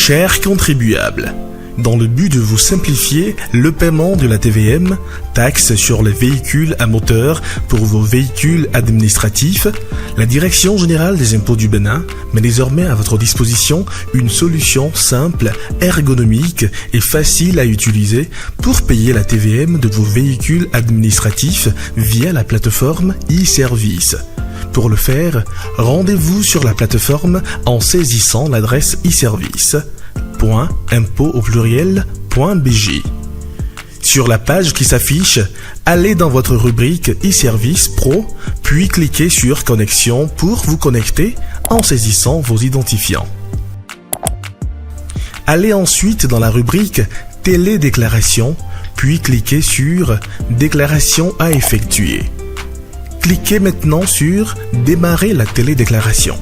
Chers contribuables, dans le but de vous simplifier le paiement de la TVM, taxe sur les véhicules à moteur pour vos véhicules administratifs, la Direction générale des impôts du Bénin met désormais à votre disposition une solution simple, ergonomique et facile à utiliser pour payer la TVM de vos véhicules administratifs via la plateforme e-Service. Pour le faire, rendez-vous sur la plateforme en saisissant l'adresse e-service.impôt.bg. Sur la page qui s'affiche, allez dans votre rubrique e-Service Pro, puis cliquez sur Connexion pour vous connecter en saisissant vos identifiants. Allez ensuite dans la rubrique Télédéclaration, puis cliquez sur Déclaration à effectuer. Cliquez maintenant sur Démarrer la télédéclaration.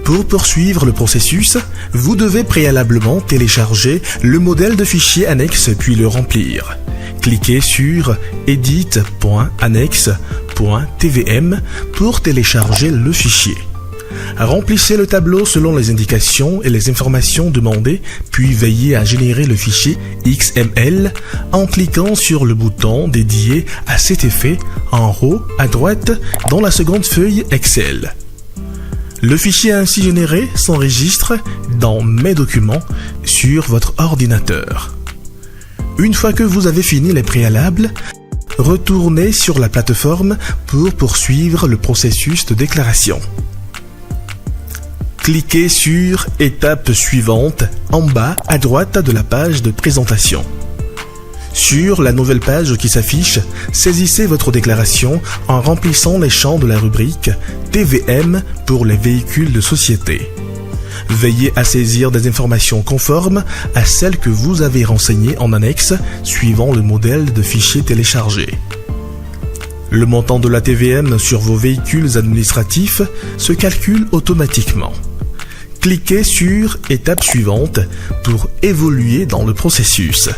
Pour poursuivre le processus, vous devez préalablement télécharger le modèle de fichier annexe puis le remplir. Cliquez sur edit.annexe.tvm pour télécharger le fichier. Remplissez le tableau selon les indications et les informations demandées, puis veillez à générer le fichier XML en cliquant sur le bouton dédié à cet effet en haut à droite dans la seconde feuille Excel. Le fichier ainsi généré s'enregistre dans Mes documents sur votre ordinateur. Une fois que vous avez fini les préalables, retournez sur la plateforme pour poursuivre le processus de déclaration. Cliquez sur Étape suivante en bas à droite de la page de présentation. Sur la nouvelle page qui s'affiche, saisissez votre déclaration en remplissant les champs de la rubrique TVM pour les véhicules de société. Veuillez à saisir des informations conformes à celles que vous avez renseignées en annexe suivant le modèle de fichier téléchargé. Le montant de la TVM sur vos véhicules administratifs se calcule automatiquement. Cliquez sur Étape suivante pour évoluer dans le processus.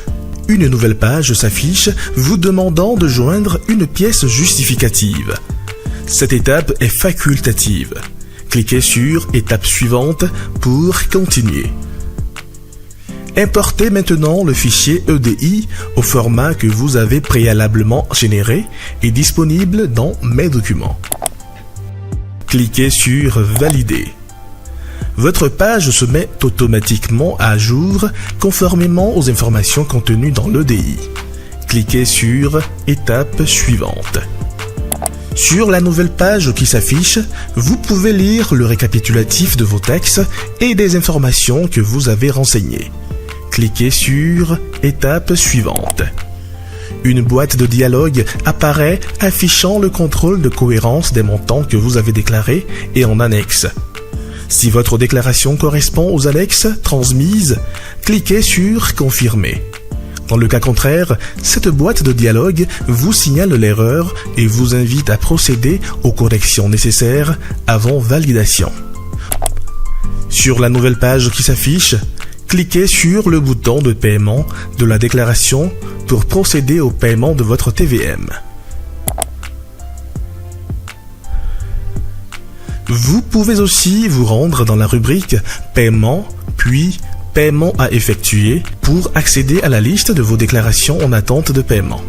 Une nouvelle page s'affiche vous demandant de joindre une pièce justificative. Cette étape est facultative. Cliquez sur Étape suivante pour continuer. Importez maintenant le fichier EDI au format que vous avez préalablement généré et disponible dans Mes documents. Cliquez sur Valider. Votre page se met automatiquement à jour conformément aux informations contenues dans l'EDI. Cliquez sur Étape suivante. Sur la nouvelle page qui s'affiche, vous pouvez lire le récapitulatif de vos taxes et des informations que vous avez renseignées. Cliquez sur Étape suivante. Une boîte de dialogue apparaît affichant le contrôle de cohérence des montants que vous avez déclarés et en annexe. Si votre déclaration correspond aux annexes transmises, cliquez sur Confirmer. Dans le cas contraire, cette boîte de dialogue vous signale l'erreur et vous invite à procéder aux corrections nécessaires avant validation. Sur la nouvelle page qui s'affiche, cliquez sur le bouton de paiement de la déclaration pour procéder au paiement de votre TVM. Vous pouvez aussi vous rendre dans la rubrique Paiement, puis Paiement à effectuer pour accéder à la liste de vos déclarations en attente de paiement.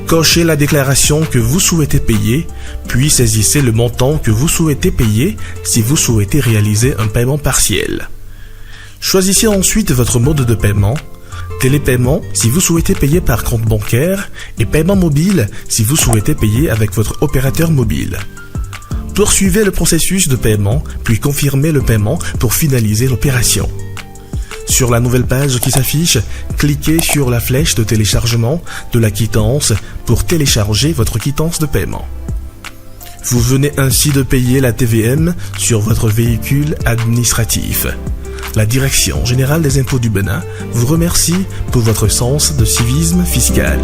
Cochez la déclaration que vous souhaitez payer, puis saisissez le montant que vous souhaitez payer si vous souhaitez réaliser un paiement partiel. Choisissez ensuite votre mode de paiement, télépaiement si vous souhaitez payer par compte bancaire et paiement mobile si vous souhaitez payer avec votre opérateur mobile. Poursuivez le processus de paiement, puis confirmez le paiement pour finaliser l'opération. Sur la nouvelle page qui s'affiche, cliquez sur la flèche de téléchargement de la quittance pour télécharger votre quittance de paiement. Vous venez ainsi de payer la TVM sur votre véhicule administratif. La Direction générale des impôts du Bénin vous remercie pour votre sens de civisme fiscal.